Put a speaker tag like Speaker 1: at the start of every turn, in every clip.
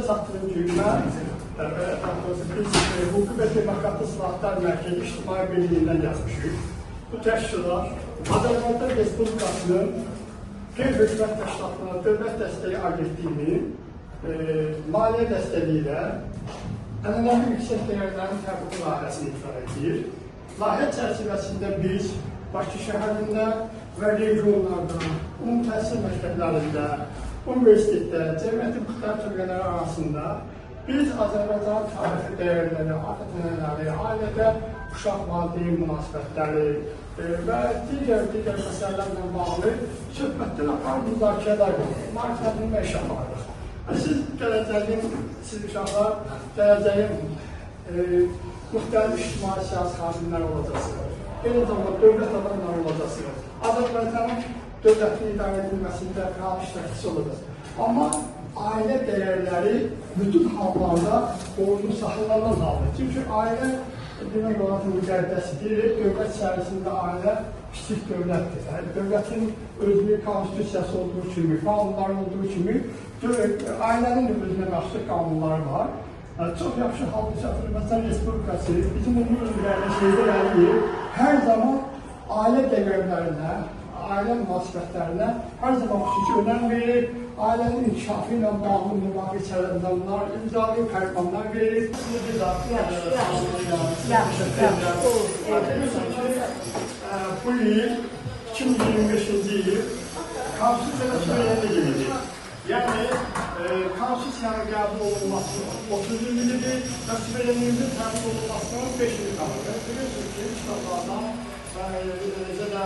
Speaker 1: Sizə çatdırım ki, biz Hüquq və Demokratik İslahatlar Mərkəzi İctimai Birliyindən yazmışıq. Bu təşkilat Azərbaycan Respublikasının Qeyri-Hökumət Təşkilatlarına Dövlət Dəstəyi Agentliyinin maliyyə dəstəyi ilə ənənəvi yüksək dəyərlərin təbliği layihəsini icra edir. Layihə çərçivəsində biz Bakı şəhərində və regionlarda, ümumi təhsil məktəblərində, universitetdə, cəmiyyətin müxtəlif bölgələri arasında biz Azərbaycan tarixi dəyərləri, adət-ənənələri, ailədə uşaq-valideyn münasibətləri və digər məsələlərlə bağlı söhbətdən aparan müzakirələr var. Marifətlənmə iş aparırıq. Siz uşaqlar gələcəyin müxtəlif ictimai siyasi xadimlər olacaqsınız. Eyni zamanda dövlət adamları olacaqsınız. Azərbaycanın dövlətin idarə edilməsində fəal iştirakçısı olacaq. Amma ailə dəyərləri bütün hallarda qorunub saxlanılan haldır. Çünki ailə demək olar ki, müqəddəsidir. Dövlət içərisində ailə kiçik dövlətdir. Dövlətin özünün konstitusiyası olduğu kimi, qanunları olduğu kimi, ailənin də özünə məxsus qanunları var. Çox yaxşı halda Azərbaycan Respublikası bizim onun üzrəli hər zaman ailə dəyərlərinə, ailə münasibətlərinə hər zaman xüsusi önəm verir, ailənin inkişafı ilə bağlı müvafiq sərəncamlar, imzalı fərmanlar verir. Bu il 2025-ci il Konstitusiya sürəyində gelecek. Yəni, Konstitusiyanın qəbul olunması 30 illidir və suverenliğimizin təmin olunmasının 5 ili qalır. Bilirsiniz ki, kitablardan və eləcə də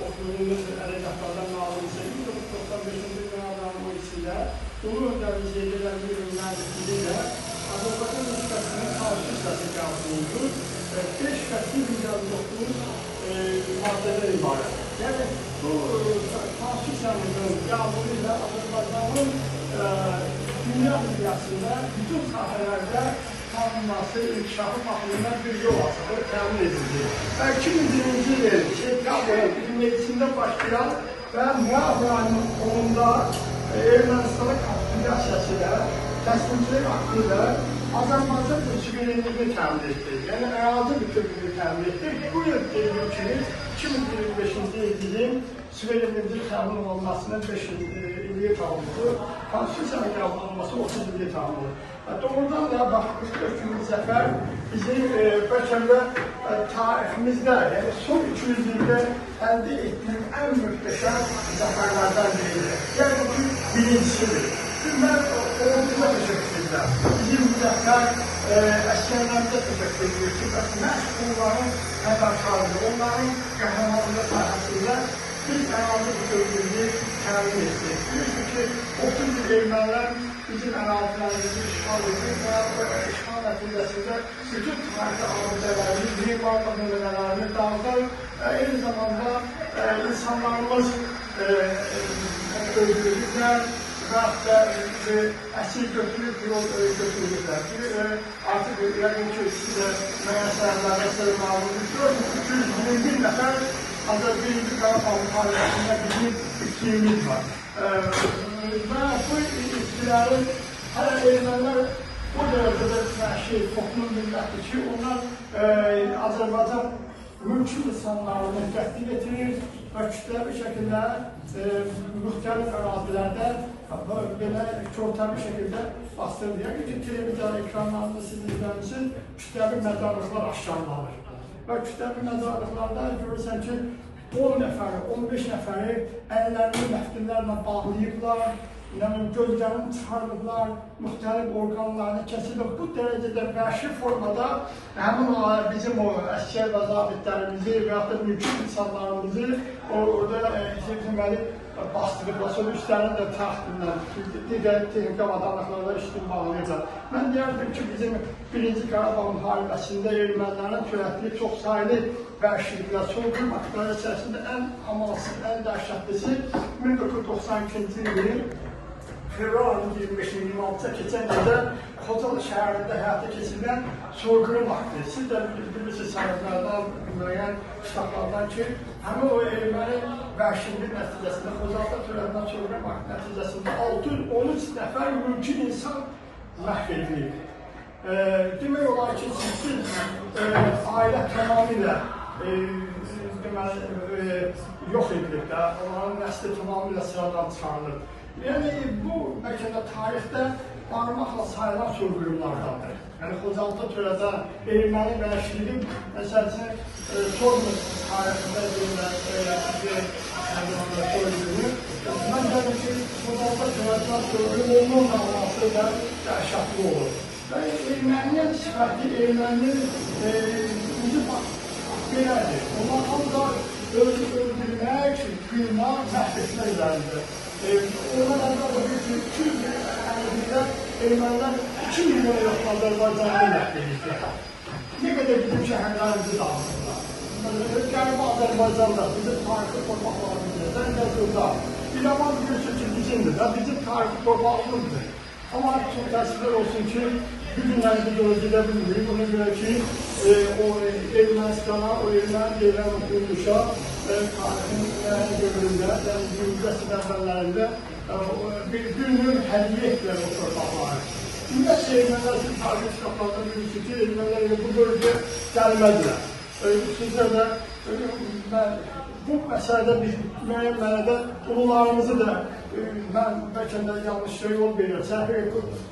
Speaker 1: oxuduğumuz ədəbiyyatlardan məlumsa 1995-ci qanunun içində Ulu Öndərin Zeynələrin ürünlərinin ilə Azərbaycan Respublikasının Konstitusiyası qəbul olunur. 5 fəsil 159 maddədən ibarət. Yəni, bu Konstitusiyamızın qəbulu ilə Azərbaycanın dünya miqyasında bütün sahələrdə tanınması, inkişafı baxımından bir yol açığı təmin edilir. Və 2020-ci il qəbul bizim meclisində başlayan və müəyyən ayının 10-da Ermənistanın konstitusiyası ilə, təslimçilik haqqı ilə Azərbaycan suverenliyini təmin etdik. Yəni, ərazi bütünlüyünü təmin etdik. Bu il dedim ki, 2025-ci ilin suverenliyinin təmin olunmasının 5 illiyi tamamdır. Konstitusiyanın qəbul olunması 30 illiyi tamamdır. Doğrudan da baxmış 4. zəfər bizim bəlkə tariximizdə, yəni son 200 ildə əldə etdiyim ən möhtəşəm zəfərlərdən biridir. Yəni ki, birincisidir. Mən orduza təşəkkür edirəm. Bizim müzəffər əsgərlərimizə təşəkkür edir ki, məhz onların həbərkarlığı, onların qəhrəmanlığı sayəsində biz ərazi bütünlüyünü təmin etdik. Bilirsiniz ki, 30 il ermənilər bizim ərazilərimizi işğal edir və işğal nəticəsində bütün tarixi abidələrimiz, mimarlıq nümunələrini dağıdır. Eyni zamanda insanlarımız öldürülürlər və əsir götürülür, yol götürülürlər. Artıq yəqin ki, sizə müəyyən səhərlərdə sizə malumdur. 321 nəfər Azərbaycan Qarabağ müharibəsində bizim itkiyimiz var. Və bu itkilərin hələ ermənilər o dərəcədə vəhşi toplum millətdir ki, onlar Azərbaycan mülki insanlarını qətl getirir və kütləvi şəkildə müxtəlif ərazilərdə belə körtəli şəkildə bastırılır. Yəqin ki, televiziya ekranlarında siz izləmişsiniz, kütləvi məzarlıqlar aşkarlanır. Və kütləvi məzarlıqlarda görürsən ki, 10 nəfəri, 15 nəfəri əllərini məftillərlə bağlayıblar, gözlərini çıxardıblar, müxtəlif orqanlarını kəsilib. Bu dərəcədə vəhşi formada həmin bizim o əsgər və zabitlərimizi və yaxud da mülki insanlarımızı orada bastırıblar, sonra üstlərini də taxtından, digər texnik avadanlıqlarla işləyib bağlayıblar. Mən deyərdim ki, bizim 1-ci Qarabağ müharibəsində ermənilərin törətdiyi çox sayılı vəhşiliklər, soyqırım aktları içərisində ən amansız, ən dəhşətlisi 1992-ci ilin fevral 25-26-da keçən ildə Xocalı şəhərində həyata keçirilən soyqırım aktı. Siz də bilirsiniz sənədlərdən, müəyyən kitablardan ki, həmin o erməni vəhşiliyin nəticəsində Xocalıda törədilən soyqırım aktı nəticəsində 613 nəfər mülki insan məhv edilib. Demək olar ki, siz ailə tamamilə yox edilib də, onların nəsli tamamilə sıradan çıxarılır. Yəni, bu, bəlkə də tarixdə barmaqla sayılan soyqırımlardandır. Yəni, Xocalıda törədə erməni məşğulun, məsələn, Sormuz tarixində soyqırımı. Mən dedim ki, Xocalıda törədən soyqırım onun mənası da dəhşətli olur. Və erməniyyət sifəti, erməninin ucu belədir. Onlar ancaq özü öldürmək, qıymaq, məhv etmək üzərində. Ondan əvvəl bir 250-də ermənilər 2 milyon yoxun Azərbaycanlı məhv edildi. Ne qədər bizim şəhərlərimizi dağıtırlar. Qərbi Azərbaycanda bizim tarixi torpaqlarımızdır. Zəngəzurda, İrəvan biliyorsun ki, bizimdir də, bizim tarixi torpağımızdır. Amma çox təəssüflər olsun ki, bu günləri biz öyle gedə bilmirik. Buna görə ki, o Ermənistana, o erməni deyilən quruluşa tarixin dövründə, yəni 20-ci əvvəllərində bir günün hədiyyə etdilər o torpaqları. Ümumiyyətlə ermənilər üçün tarixi kitablarında bilirsiniz ki, ermənilər bu bölgəyə gəlmədilər. Sizlər də bu məsələdə biz müəyyən mənada ulularımızı da mən bəlkə də yanlış şey yol verirəm.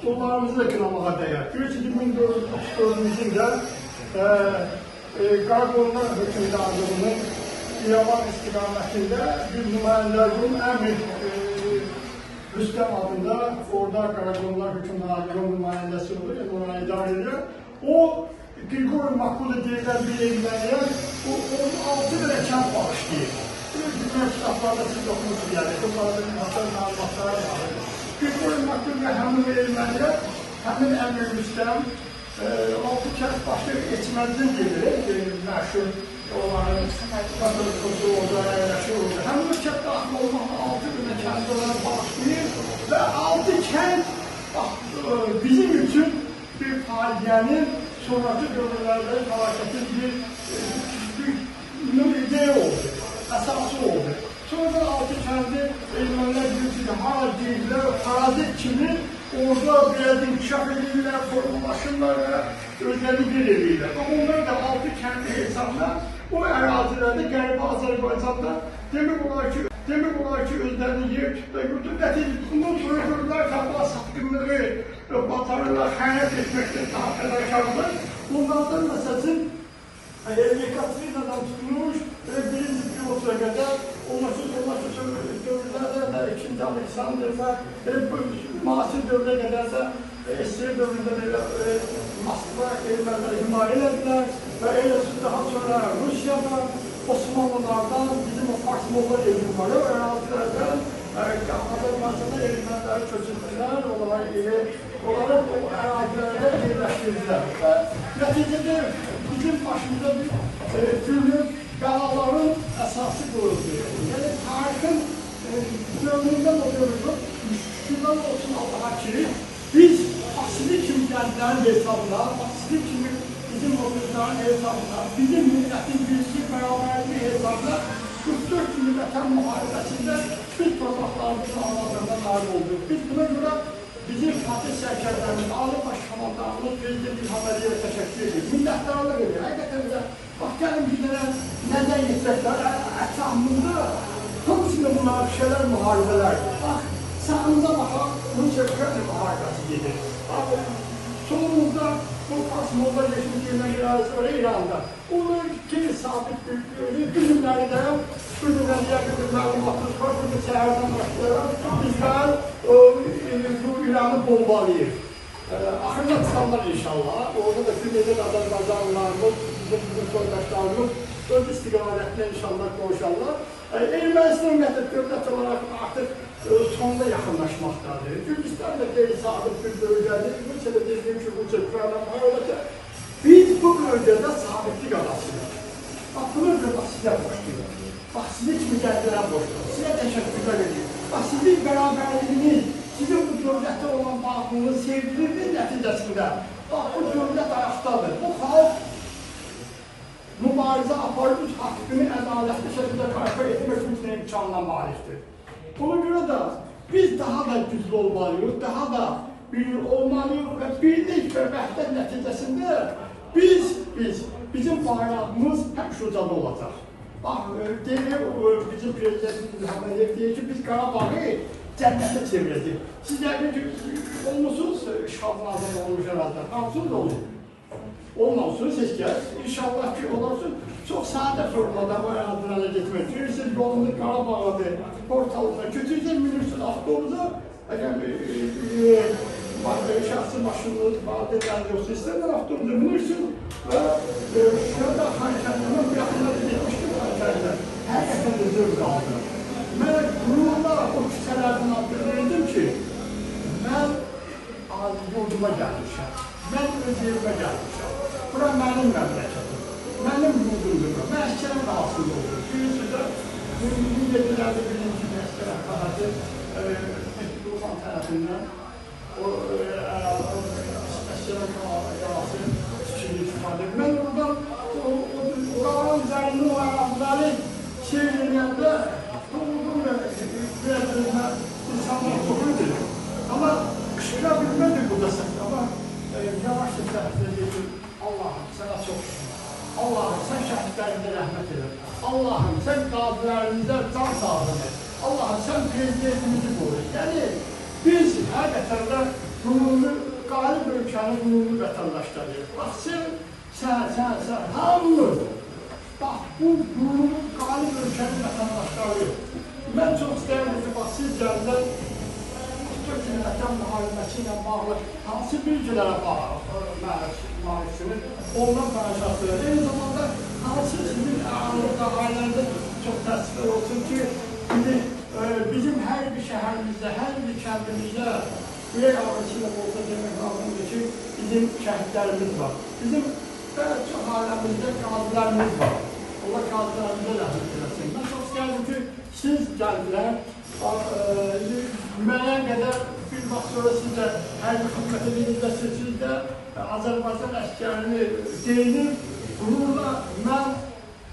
Speaker 1: Ulularımızı da qınamağa dəyər. Görürsünüz ki, 1934-cü ildə Qaraqoyunlar hökmdarlığının İrəvan istiqamətində bir nümayəndələrin Əmir Rüstəm adında orada Qaraqoyunlar hökmdarlığının nümayəndəsi olur, yəni ona idarə edir. O Qriqori Makula deyilən bir erməniyə 16 dənə kənd bağışlayır. Dünya kitablarda siz oxumusunuz yəni, bunlarda məlumatları var. Qriqori Makula həmin erməniyə, həmin Əmir Rüstəm 6 kənd başlayıb Eçməzdən gedir, məşhur onların Qatılıqlısı orada, əyləşir orada. Həmin o kənd daxil olmaqla 6 dənə kənd onları bağışlayır və 6 kənd bizim üçün bir faciənin sonraki dövrlərdə fəlakətin bir ideya oldu, əsası oldu. Sonra 6 kəndi ermənilər bilirsiniz ki, hala deyirlər, parazit kimi orada biraz inkişaf edirlər, formalaşırlar və özlərini bir edirlər. Onlar da 6 kəndi hesabla o ərazilərdə, Qərbi Azərbaycanda demək olar ki, özlərini yer tutda götür. Nəticə, bundan sonra görürlər ki, Allah satqınlığı, batarırlar, xəyanət etməkdir, daha fədakardır. Bunlardan məsəlsin, Yekaterinadan tutmuş, birinci pilotuna qədər, ondan sonra dövrlərdə də, 2. Aleksandrda, müasir dövrə qədər də, SSR dövründə də Moskva erməniləri himayə elədilər və eləsi daha sonra Rusiyada, Osmanlılardan, bizim o Farsmolla rejimi var, o ərazilərdən Azərbaycanda erməniləri köçürdülər, onları o ərazilərdə yerləşdirdilər və nəticədə bizim başımıza bir türlü bəlaların əsası qoyuldu. Yəni, tarixin dövründən o dövründə şükürlər olsun Allaha ki, biz asili kimi gəldiklərin hesabına, asili kimi bizim o qızların hesabına, bizim millətin birisi bərabərliyi hesabına 44 gün vətən müharibəsində biz torpaqlarımızın anladığında nail olduq. Biz buna görə bizim Fatih sərkərlərimiz, Ali Başkomandanımız, Prezident İlham Əliyevə təşəkkür edir. Minnətdarlıq edir. Həqiqətən də, bax, gəlin bizlərə nəzər yetirəklər, ətrafımızda hamısında bunlar şeylər müharibələrdir. Bax, sağımıza baxaq, Rusiya-Ukrayna müharibəsi gedir. Bax, solumuzda bu Farsmolla rejimi deyilən əraziləri İranda. Onlar ki, sabit günləri də, günləri məlumatımız var, burada səhərdən başlayaraq, bizlər bu İranı bombalayır. Axırda çıxanlar inşallah, orada da Güneydən Azərbaycanlılarımız, bizim soydaşlarımız öz istiqamətlə inşallah qovuşarlar. Ermənistan ümumiyyətlə dövlət olaraq artıq sonuna yaxınlaşmaqdadır. Gürcistan da qeyri-sabit bir bölgədir. Rusiya da dediyim ki, Rusiya-Ukrayna müharibəsi. Biz bu bölgədə sabitlik adasıyıq. Bax, bunu da sizə boşlayır. Bax, sizə kimi gəldilər boşlayır. Sizə təşəkkürlər edir. Bax, sizin bərabərliyiniz, sizin bu dövlətdə olan bağlılığınız, sevgilinin nəticəsində, bax, bu dövlət ayaqdadır. Bu xalq mübarizə aparıb öz haqqını ədalətli şəkildə qarşı etmək üçün imkanına malikdir. Ona görə də biz daha da güclü olmalıyıq, daha da bir olmalıyıq və birlik və vəhdət nəticəsində bizim bayrağımız həmişə ucada olacaq. Bax, deyir, bizim prezidentimiz İlham Əliyev deyir ki, biz Qarabağı cənnətə çevirəcək. Siz yəqin ki, olmuşsunuz işğaldan azad olmuş ərazilər, hamısınız olun. Olmamışsınız heç kəs. İnşallah ki, olarsın, çox sadə formada bu ərazilərə getmək. Çünki siz yolunda Qarabağadır, portalına götürəcək, bilirsiniz, avtobuza, şəxsi maşınınız, badələr yoxsa istəyirlər, avtobuza bilirsiniz və şurada Xankəndindən bir yaxınlarda getmişdir Xankəndilər. Həqiqətən də zövq aldı. Mən qurumda o küçələrdən adlandırdım ki, mən yurduma gəlmişəm, mən öz yerimə gəlmişəm. Bura mənim məmləkətim, mənim yurdumdur, mən əskərəm qalsında olur. Bilirsiniz də, bu yedirlərdə birinci əskərəm qalatı Ruxan tərəfindən o əskərəm qalası fikrini istifadə edir. Mən oradan Qağan üzərində o əraziləri çevirəndə doğrudan və üzərində insanlar çox edir. Amma qışqıra bilmədir burada səs, amma yavaş səslə deyir, Allahım, sənə çox şükür. Allahım, sən şəhidlərimdə rəhmət edir. Allahım, sən qazilərimizdə can sağlıq et. Allahım, sən prezidentimizi qoyur. Yəni, biz həqiqətən də qalib ölkənin qurumlu vətəndaşlarıyıq. Bax, sən, hamımız, bax, bu qurumlu qalib ölkənin vətəndaşlarıyıq. Mən çox istəyirəm ki, bax, siz gəldən Vətən müharibəsi ilə bağlı hansı bilgilərə maliksiniz, ondan danışasınız. Eyni zamanda hansı sizin ailələrdə çox təsvir olsun ki, bizim hər bir şəhərimizdə, hər bir kəndimizdə ürək ağrısı ilə olsa demək lazımdır ki, bizim şəhidlərimiz var. Bizim çox ailəmizdə qazilərimiz var. Allah qazilərimizə rəhmət eləsin. Mən çox istəyirəm ki, siz gəldilər, müəyyən qədər bir vaxt sonra siz də hər bir xidmət edinizdəsiniz, siz də Azərbaycan əskərini deyinib, qururla mən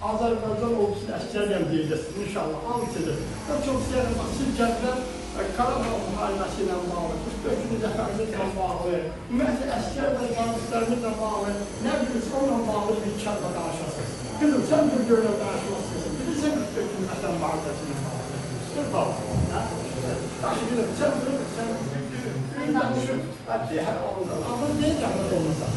Speaker 1: Azərbaycan olsun əskəriyəm deyəcəksiniz, inşallah, al içəcək. Mən çox istəyirəm, siz gəldilər, Qarabağ müharibəsi ilə bağlı, 44-cü zəfərimizlə bağlı, ümumiyyətlə əskər və canlıqlarımızla bağlı, nə bilirsin, onunla bağlı bir kəlmə danışasınız. Bilin, sən bir görülə danışmaq istəyirsən, bilirsən 44-cü vətən müharibəsi ilə bağlı. Dur bağlı. Daşı gidelim, sen danışın. Hadi her oldu. Ama niye canlı olmasa?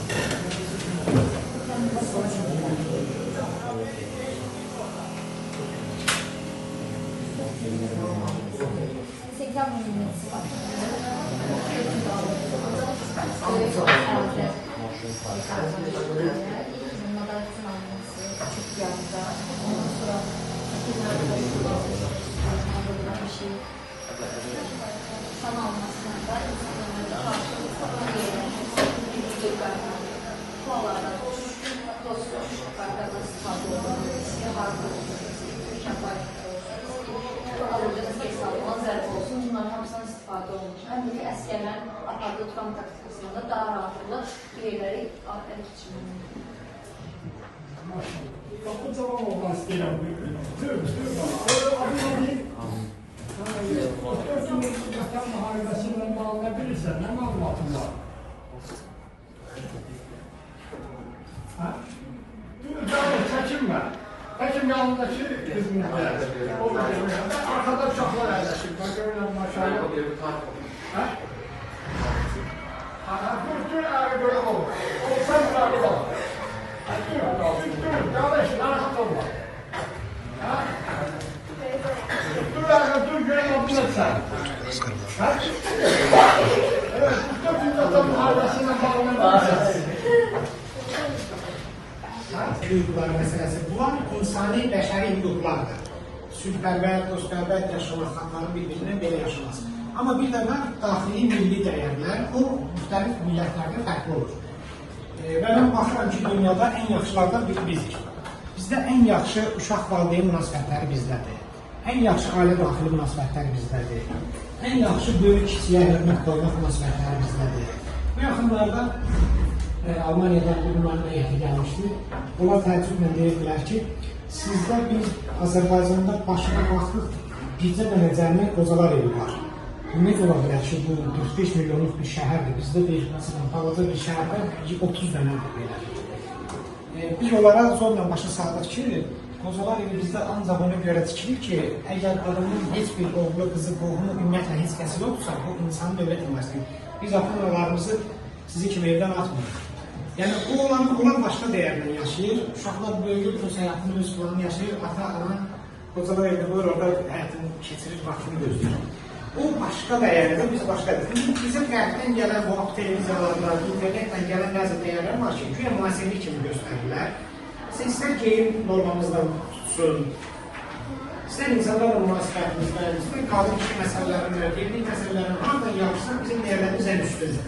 Speaker 2: Instagram yönetisi var. Madalyasını alması çok yanında. Ondan sonra bir şey sana almasına da insanlara karşılık sana gelen bu alanda dostluş kartlarına sıfatı olan siyah bu alacağınız hesabına zərb olsun. Bunların hamısından istifadə olmuş. Həm də ki, əskərlərin apardığı tutan taktikasında daha rahatlıqla bir yerləri ələ keçirmək.
Speaker 1: Bax, bu cavab olmaq istəyirəm. Vətən müharibəsi ilə bağlı nə bilirsən, nə məlumatın var? Çəkinmə. Həkim yanındakı qızımızda, arkada uşaqlar əyləşir, mən görürəm maşallah. Dur, görəm olur. Sən müqabil ol. Dur, qardaş, narahat olma. Dur, görəm olsun sən. Evet, 44-cü vətən müharibəsi ilə bağlı nə bilirsən?
Speaker 3: Hüquqları məsələsi. Bunlar insani, bəşəri hüquqlardır. Sülhpərvər, dostpərvər yaşamaq, xalqların bir-birindən belə yaşaması. Amma bir də var, daxili milli dəyərlər, o müxtəlif millətlərdə fərqli olur. Və mən baxıram ki, dünyada ən yaxşılardan biri bizik. Bizdə ən yaxşı uşaq valideyn münasibətləri bizdədir. Ən yaxşı ailə daxili münasibətləri bizdədir. Ən yaxşı böyük kiçiyə hörmət qoymaq münasibətləri bizdədir. Bu yaxınlarda Almaniyadan bir nümayəndə heyəti gəlmişdi. Onlar təəccüblə deyirdilər ki, sizdə biz Azərbaycanda başına baxdıq, bircə dənə cəmi qocalar evi var. Necə ola bilər ki, bu 45 milyonluq bir şəhərdir. Bizdə bir, məsələn, balaca bir şəhərdə 30 dənədir belə. Biz onlara zorla başa saldıq ki, qocalar evi bizdə ancaq ona görə tikilir ki, əgər adamın heç bir oğlu, qızı, qohumu, ümumiyyətlə heç kəsi yoxdursa, bu insanın dövlət nümayəndəsidir. Biz ata-analarımızı sizi kimi evdən atmırıq. Yəni, onlar başqa dəyərlə yaşayır, uşaqlar böyüyür, öz həyatını, öz planını yaşayır, ata-ana qocalar evdə qoyur, orada həyatını keçirir, vaxtını gözləyir. O başqa dəyərdir, biz başqa dəyərdir. Bizim qərbdən gələn bu televiziyalarla, internetlə gələn bəzi dəyərlər var ki, güya müasirlik kimi göstərirlər. Siz istər geyim normamızdan tutsun, istər insanlarla münasibətimizdən, istər qadın kişi məsələlərindən, evlilik məsələlərindən harada yapışsan bizim dəyərlərimiz ən üstündür.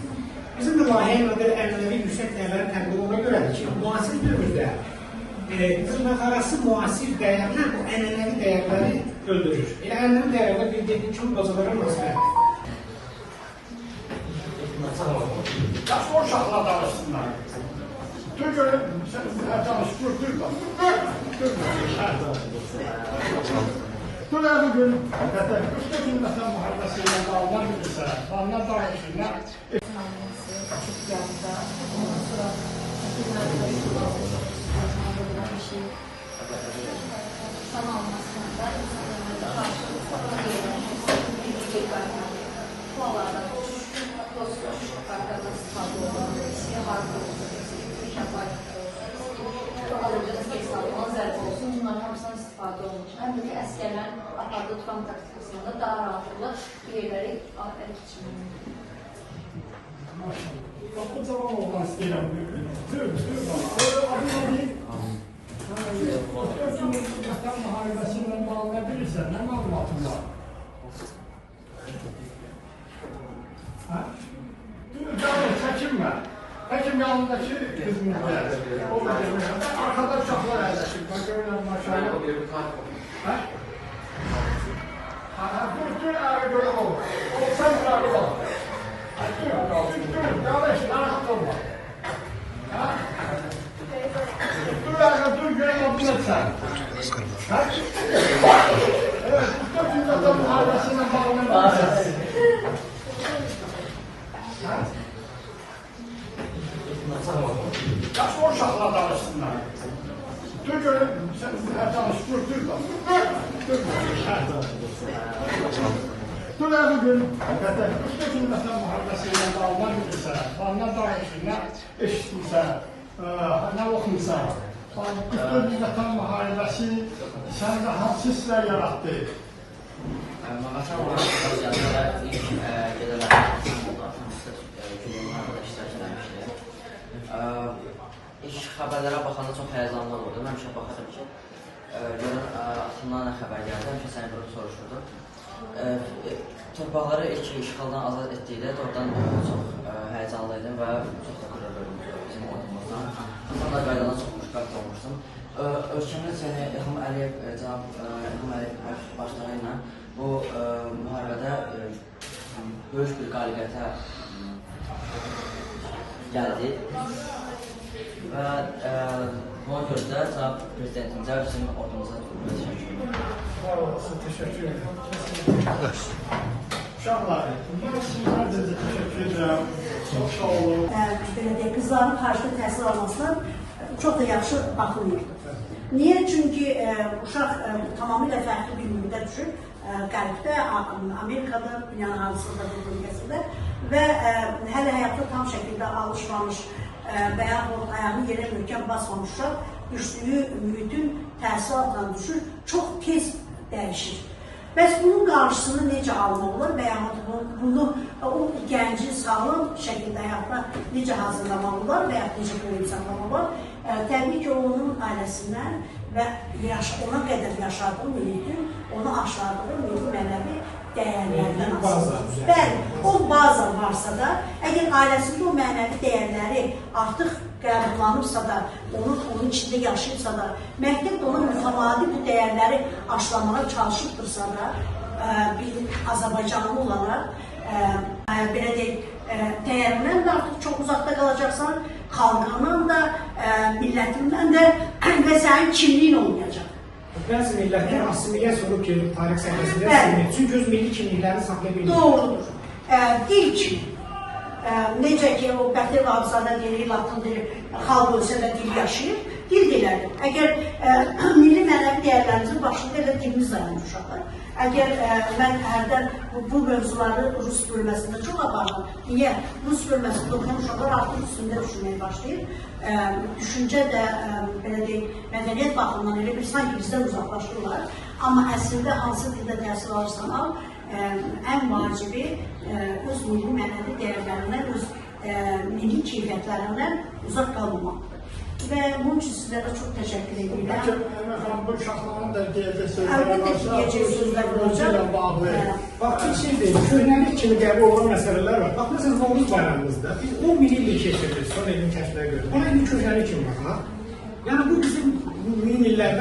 Speaker 3: Bizim də layihənin adı ənənəvi yüksək dəyərlərin təbliği ona görədir ki, müasir dövrdə dırnaqarası müasir dəyərlər bu ənənəvi dəyərləri öldürür. Elə ənənəvi dəyərlər bir dediğim kimi qocalara münasibətdir.
Speaker 1: Yaşlı uşaqlar danışsınlar. Dur görüm, sən danış, dur da. Dur əvvəl görüm, üstə günləsən müharibəsiyle dağlar bilirsə, dağlar danışsınlar.
Speaker 2: Ondan sonra insan almasında insanlarla karşılıklı bir bu alanda dost arkadaş tabloları, siyah alacağınız hesabına zərb olsun, bunların hamısından istifadə olunmuş. Həm də ki, əskərlər apardığı tutan taktikasında daha rahatlıqla bir yerləri ələ keçirmək.
Speaker 1: Bak bu zaman olmaz istəyirəm. Dur bana. Adını alayım. Vətən müharibəsindən bağlı bilirsən, nə məlumatın var? Canım, çəkinmə. Həkim yanındakı qızımızda. Arkada uşaqlar əyləşir. Bak görürəm maşallah. Dur, əvə görəm olur. Olsan bırakı var. Dur, yavaş, narahat olma. Dur, görəm o bilirsən. Evet, bu cümleten muharebesine bağlanmışsın. Yaşlı uşaqlar danışsınlar. Dur görüm, sən danış, dur da. Dur əvvəl görüm, üstə cümleten muharebesiyle bağlan bilirsən, bana danışsınlar, eşitmirsən, nə oxumursan. Üstə cümleten muharebesi səndə hansı hisslər yaratdı?
Speaker 4: Mağaçan olan sosiallara ilk gedələr günlərdə iştirak edilmişdir. İlk xəbərlərə baxanda çox həyəcanlı olurdu. Mən həmişə baxırdım ki, görün atımdan nə xəbər gəldi, həmişə səni görüb soruşurdum. Torpaqları ilk işğaldan azad etdikdə oradan çox həyəcanlı idim və çox da qürur verdim bizim ordumuzdan. Atamla qaydadan çox xoşbəxt olmuşdum. Ölkəmiz İlham Əliyev, cənab İlham Əliyev başlığı ilə bu müharibədə böyük bir qalibiyyətə gəldi və buna görə də cənab prezidentimizə bizim ordumuza təşəkkür edirəm.
Speaker 1: Sağ olasın, təşəkkür edirəm. Uşaqlar, mən sizlərə də təşəkkür edirəm. Çox sağ olun.
Speaker 5: Belə deyək, qızların xaricdə təhsil almasına çox da yaxşı baxılmır. Niyə? Çünki uşaq tamamilə fərqli bir mühitə düşür. Qərbdə, Amerikada, dünyanın hansında bir bölgəsində və hələ həyatda tam şəkildə alışmamış və yaxud ayağını yerə möhkəm basmamış uşaq düşdüyü mühitin təsiri altından düşür, çox tez dəyişir. Bəs bunun qarşısını necə almaq olur və yaxud bunu o gənci sağlam şəkildə həyatına necə hazırlamaq olar və yaxud necə qoyub saxlamaq olar? Təbii ki, onun ailəsindən və ona qədər yaşadığı mühitin, onu aşıladığı mühiti mənəvi dəyərlərdən asılıdır. Bəli, o baza varsa da, əgər ailəsində o mənəvi dəyərləri artıq qəbullanırsa da, onun içində yaşayırsa da, məktəb ona mütəmadi bu dəyərləri aşılamağa çalışıbdırsa da, bir Azərbaycanlı olaraq, belə deyək, dəyərindən də artıq çox uzaqda qalacaqsan, xalqından da, millətindən də və sənin kimliyin olmayacaq.
Speaker 3: Bəzi millətlər assimiliyasiya olub ki, tarix səviyyəsində
Speaker 5: Bəli.
Speaker 3: silmir. Çünki öz milli kimliklərini saxlaya bilmir.
Speaker 5: Doğrudur. İlk necə ki o Bəxtiyar Vahabzadə deyir, Latın deyir, xalq ölsə də dil yaşayır, dil dilədir. Əgər milli mənəvi dəyərlərimizin başında elə dilimiz dayanır uşaqlar. Əgər mən hərdən bu mövzuları Rus bölməsində çox apardım. Niyə? Rus bölməsində okuyan uşaqlar artıq üstündə düşünməyə başlayır. Düşüncə də, belə deyək, mədəniyyət baxımından elə bir sanki bizdən uzaqlaşırlar. Amma əslində hansı dildə təhsil alırsan al, ən vacibi öz milli mənəvi dəyərlərindən, öz milli keyfiyyətlərindən uzaq qalmamaqdır. Və bunun üçün sizlərə çox təşəkkür edirəm.
Speaker 1: Bəlkə Əmə xanım, bu uşaqların da deyəcək
Speaker 5: Əlbəttə ki, deyəcək sözlər olacaq.
Speaker 3: Bax, bir şey deyil, köhnəlik kimi qəbul olan məsələlər var. Bax, məsələn, Novruz bayramımızda biz 10 min illik keçiririk son elin kəşfinə görə. Ona indi köhnəlik kimi baxaq. Yəni, bu bizim min illərdə